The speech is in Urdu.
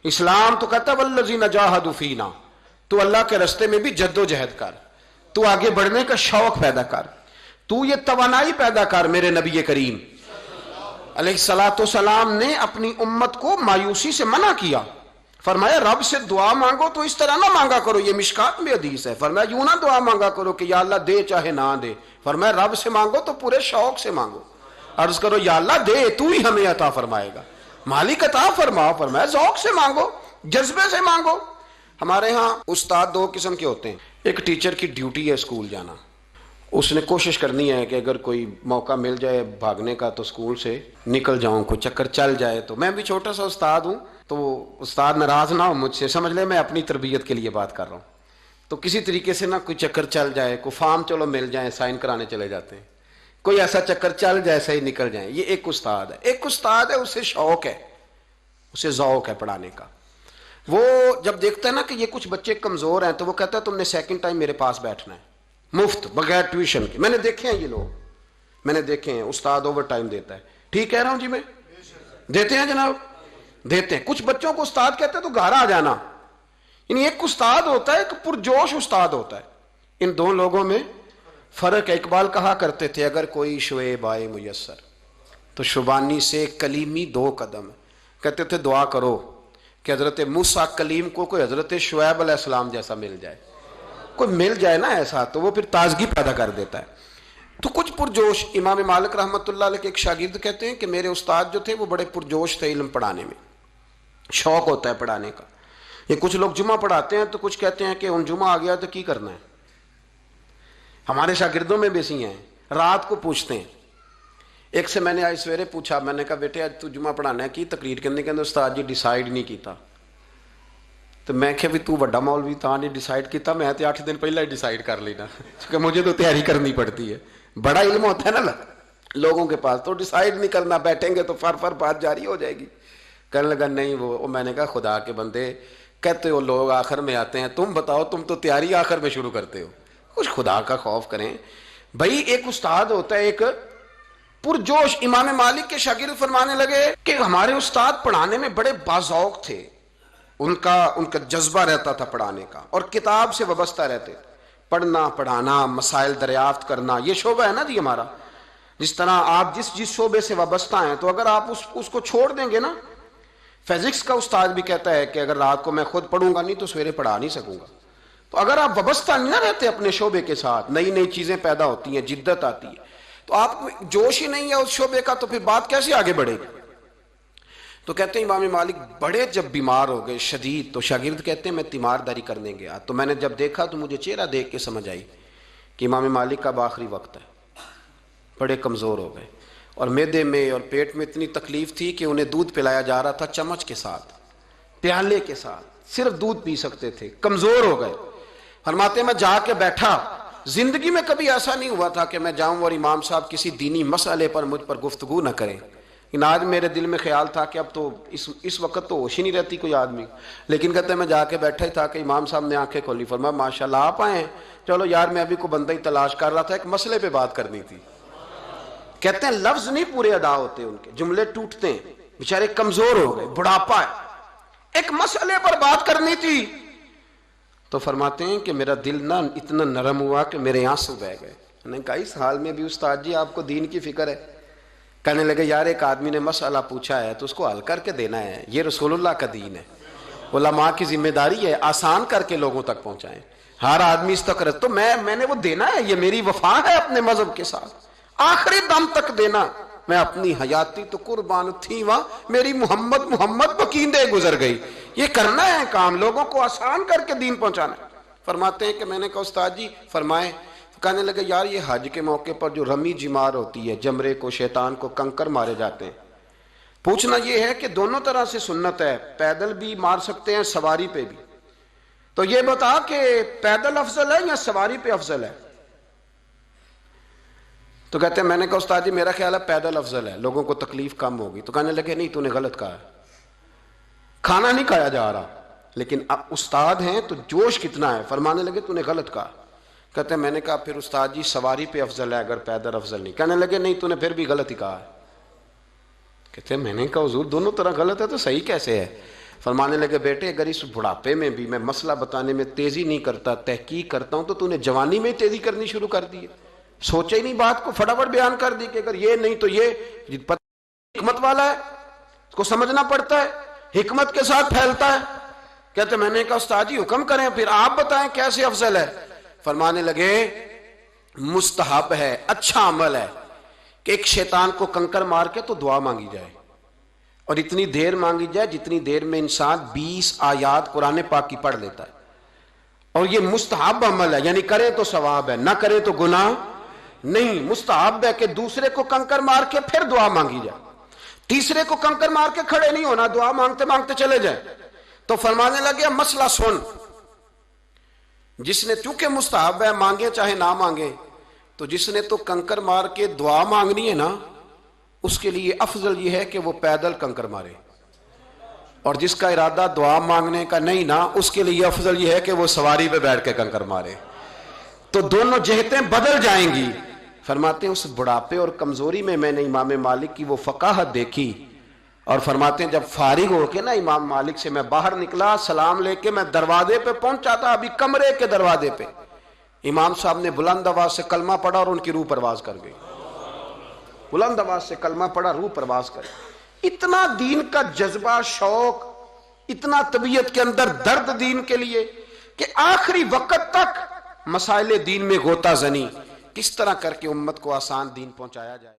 اسلام تو کہتا ہے والذین جاہدوا فینا، تو اللہ کے راستے میں بھی جد و جہد کر، تو آگے بڑھنے کا شوق پیدا کر، تو یہ توانائی پیدا کر۔ میرے نبی کریم علیہ الصلوۃ والسلام نے اپنی امت کو مایوسی سے منع کیا، فرمایا رب سے دعا مانگو تو اس طرح نہ مانگا کرو، یہ مشکات میں حدیث ہے، فرمایا یوں نہ دعا مانگا کرو کہ یا اللہ دے چاہے نہ دے، فرمایا رب سے مانگو تو پورے شوق سے مانگو، عرض کرو یا اللہ دے، تو ہی ہمیں عطا فرمائے گا، مالک عطا فرماؤ، فرمایا ذوق سے مانگو، جذبے سے مانگو۔ ہمارے ہاں استاد دو قسم کے ہوتے ہیں، ایک ٹیچر کی ڈیوٹی ہے اسکول جانا، اس نے کوشش کرنی ہے کہ اگر کوئی موقع مل جائے بھاگنے کا تو اسکول سے نکل جاؤں، کوئی چکر چل جائے تو۔ میں بھی چھوٹا سا استاد ہوں، تو استاد ناراض نہ ہو مجھ سے، سمجھ لے میں اپنی تربیت کے لیے بات کر رہا ہوں، تو کسی طریقے سے نہ کوئی چکر چل جائے، کوئی فارم چلو مل جائیں، سائن کرانے چلے جاتے ہیں، کوئی ایسا چکر چل جائے صحیح نکل جائیں، یہ ایک استاد ہے۔ ایک استاد ہے اسے شوق ہے، اسے ذوق ہے پڑھانے کا، وہ جب دیکھتا ہے نا کہ یہ کچھ بچے کمزور ہیں تو وہ کہتا ہے تم نے سیکنڈ ٹائم میرے پاس بیٹھنا ہے مفت بغیر ٹیوشن کے۔ میں نے دیکھے ہیں یہ لوگ، میں نے دیکھے ہیں، استاد اوور ٹائم دیتا ہے، ٹھیک کہہ رہا ہوں جی میں؟ دیتے ہیں جناب، دیتے ہیں۔ کچھ بچوں کو استاد کہتے ہیں تو گھر آ جانا، یعنی ایک استاد ہوتا ہے، ایک پرجوش استاد ہوتا ہے، ان دو لوگوں میں فرق ہے۔ اقبال کہا کرتے تھے اگر کوئی شعیب آئے میسر تو شبانی سے کلیمی دو قدم، کہتے تھے دعا کرو کہ حضرت موسیٰ کلیم کو کوئی حضرت شعیب علیہ السلام جیسا مل جائے، کوئی مل جائے نا ایسا، تو وہ پھر تازگی پیدا کر دیتا ہے۔ تو کچھ پرجوش، امام مالک رحمۃ اللہ علیہ کے ایک شاگرد کہتے ہیں کہ میرے استاد جو تھے وہ بڑے پرجوش تھے، علم پڑھانے میں شوق ہوتا ہے پڑھانے کا۔ یہ کچھ لوگ جمعہ پڑھاتے ہیں تو کچھ کہتے ہیں کہ ان جمعہ آ گیا تو کی کرنا ہے، ہمارے شاگردوں میں بھی ایسی ہیں، رات کو پوچھتے ہیں۔ ایک سے میں نے آج سویرے پوچھا، میں نے کہا بیٹے آج تو جمعہ پڑھانا ہے کی تقریر کرنے کے اندر، استاد جی ڈیسائیڈ نہیں کیتا، تو میں کہ بھی تو بڑا مولوی تھا نہیں ڈیسائیڈ کیتا، میں تو 8 دن پہلے ہی ڈیسائیڈ کر لینا، کیونکہ مجھے تو تیاری کرنی پڑتی ہے، بڑا علم ہوتا ہے نا لوگوں کے پاس، تو ڈیسائیڈ نہیں کرنا، بیٹھیں گے تو فر بات جاری ہو جائے گی۔ کہنے لگا نہیں وہ، میں نے کہا خدا کے بندے کہتے ہو لوگ آخر میں آتے ہیں، تم بتاؤ تم تو تیاری آخر میں شروع کرتے ہو، کچھ خدا کا خوف کریں بھائی۔ ایک استاد ہوتا ہے ایک پرجوش۔ امام مالک کے شاگرد فرمانے لگے کہ ہمارے استاد پڑھانے میں بڑے باذوق تھے، ان کا جذبہ رہتا تھا پڑھانے کا، اور کتاب سے وابستہ رہتے، پڑھنا پڑھانا مسائل دریافت کرنا، یہ شعبہ ہے نا جی ہمارا۔ جس طرح آپ جس شعبے سے وابستہ ہیں تو اگر آپ اس کو چھوڑ دیں گے نا، فزکس کا استاد بھی کہتا ہے کہ اگر رات کو میں خود پڑھوں گا نہیں تو سویرے پڑھا نہیں سکوں گا۔ تو اگر آپ وابستہ نہیں نہ رہتے اپنے شعبے کے ساتھ، نئی نئی چیزیں پیدا ہوتی ہیں، جدت آتی ہے، تو آپ کو جوش ہی نہیں ہے اس شعبے کا، تو پھر بات کیسے آگے بڑھے گی؟ تو کہتے ہیں امام مالک بڑے جب بیمار ہو گئے شدید، تو شاگرد کہتے ہیں میں تیمارداری کرنے گیا، تو میں نے جب دیکھا تو مجھے چہرہ دیکھ کے سمجھ آئی کہ امام مالک کا اب آخری وقت ہے، بڑے کمزور ہو گئے، اور معدے میں اور پیٹ میں اتنی تکلیف تھی کہ انہیں دودھ پلایا جا رہا تھا چمچ کے ساتھ، پیالے کے ساتھ، صرف دودھ پی سکتے تھے، کمزور ہو گئے۔ فرماتے میں جا کے بیٹھا، زندگی میں کبھی ایسا نہیں ہوا تھا کہ میں جاؤں اور امام صاحب کسی دینی مسئلے پر مجھ پر گفتگو نہ کریں، لیکن آج میرے دل میں خیال تھا کہ اب تو اس وقت تو ہوش ہی نہیں رہتی کوئی آدمی، لیکن کہتے ہیں میں جا کے بیٹھا ہی تھا کہ امام صاحب نے آنکھیں کھولی، فرمایا ماشاءاللہ آپ آئے ہیں، چلو یار میں ابھی کو بندہ ہی تلاش کر رہا تھا، ایک مسئلے پہ بات کرنی تھی۔ کہتے ہیں لفظ نہیں پورے ادا ہوتے ان کے، جملے ٹوٹتے ہیں، بیچارے کمزور ہو گئے، بڑھاپا ہے، ایک مسئلے پر بات کرنی تھی۔ تو فرماتے ہیں کہ میرا دل نہ اتنا نرم ہوا کہ میرے آنسو بہہ گئے۔ میں نے کہا اس حال میں بھی استاد جی آپ کو دین کی فکر ہے؟ کہنے لگے یار ایک آدمی نے مسئلہ پوچھا ہے تو اس کو حل کر کے دینا ہے، یہ رسول اللہ کا دین ہے، علماء کی ذمہ داری ہے آسان کر کے لوگوں تک پہنچائیں، ہر آدمی اس تک تو میں نے وہ دینا ہے، یہ میری وفا ہے اپنے مذہب کے ساتھ، آخری دم تک دینا۔ میں اپنی حیاتی تو قربان تھی وہاں، میری محمد بکیندے گزر گئی، یہ کرنا ہے کام، لوگوں کو آسان کر کے دین پہنچانا ہے۔ فرماتے ہیں کہ میں نے کہا استاد جی فرمائیں، کہنے لگے یار یہ حج کے موقع پر جو رمی جمار ہوتی ہے، جمرے کو شیطان کو کنکر مارے جاتے ہیں، پوچھنا یہ ہے کہ دونوں طرح سے سنت ہے، پیدل بھی مار سکتے ہیں سواری پہ بھی، تو یہ بتا کہ پیدل افضل ہے یا سواری پہ افضل ہے؟ تو کہتے ہیں میں نے کہا استاد جی میرا خیال ہے پیدل افضل ہے، لوگوں کو تکلیف کم ہوگی۔ تو کہنے لگے نہیں تو نے غلط کہا ہے، کھانا نہیں کھایا جا رہا، لیکن اب استاد ہیں تو جوش کتنا ہے، فرمانے لگے تو نے غلط کہا۔ کہتے ہیں میں نے کہا پھر استاد جی سواری پہ افضل ہے اگر پیدل افضل نہیں؟ کہنے لگے نہیں تو نے پھر بھی غلط ہی کہا ہے۔ کہتے ہیں میں نے کہا حضور دونوں طرح غلط ہے تو صحیح کیسے ہے؟ فرمانے لگے بیٹے اگر اس بڑھاپے میں بھی میں مسئلہ بتانے میں تیزی نہیں کرتا، تحقیق کرتا ہوں، تو نے جوانی میں تیزی کرنی شروع کر دی ہے، سوچے ہی نہیں بات کو، فٹافٹ بیان کر دی کہ اگر یہ نہیں تو یہ حکمت والا ہے، اس کو سمجھنا پڑتا ہے، حکمت کے ساتھ پھیلتا ہے۔ کہتے میں نے کہا استاد جی حکم کریں، پھر آپ بتائیں کیسے افضل ہے۔ فرمانے لگے مستحب ہے، اچھا عمل ہے کہ ایک شیطان کو کنکر مار کے تو دعا مانگی جائے، اور اتنی دیر مانگی جائے جتنی دیر میں انسان 20 آیات قرآن پاک کی پڑھ لیتا ہے، اور یہ مستحب عمل ہے، یعنی کرے تو ثواب ہے، نہ کرے تو گناہ نہیں۔ مستحب ہے کہ دوسرے کو کنکر مار کے پھر دعا مانگی جائے، تیسرے کو کنکر مار کے کھڑے نہیں ہونا، دعا مانگتے مانگتے چلے جائے۔ تو فرمانے لگے مسئلہ سن، جس نے چونکہ مستحب ہے مانگے چاہے نہ مانگے، تو جس نے تو کنکر مار کے دعا مانگنی ہے نا، اس کے لیے افضل یہ ہے کہ وہ پیدل کنکر مارے، اور جس کا ارادہ دعا مانگنے کا نہیں نا، اس کے لیے افضل یہ ہے کہ وہ سواری پہ بیٹھ کے کنکر مارے۔ تو دونوں جہتیں بدل جائیں گی۔ فرماتے ہیں اس بڑھاپے اور کمزوری میں نے امام مالک کی وہ فقاہت دیکھی، اور فرماتے ہیں جب فارغ ہو کے نا امام مالک سے میں باہر نکلا، سلام لے کے میں دروازے پہ پہنچا تھا، ابھی کمرے کے دروازے پہ امام صاحب نے بلند آواز سے کلمہ پڑھا اور ان کی روح پرواز کر گئی، بلند آواز سے کلمہ پڑھا، روح پرواز کر گئی۔ اتنا دین کا جذبہ، شوق، اتنا طبیعت کے اندر درد دین کے لیے کہ آخری وقت تک مسائل دین میں غوطہ زنی، کس طرح کر کے امت کو آسان دین پہنچایا جائے۔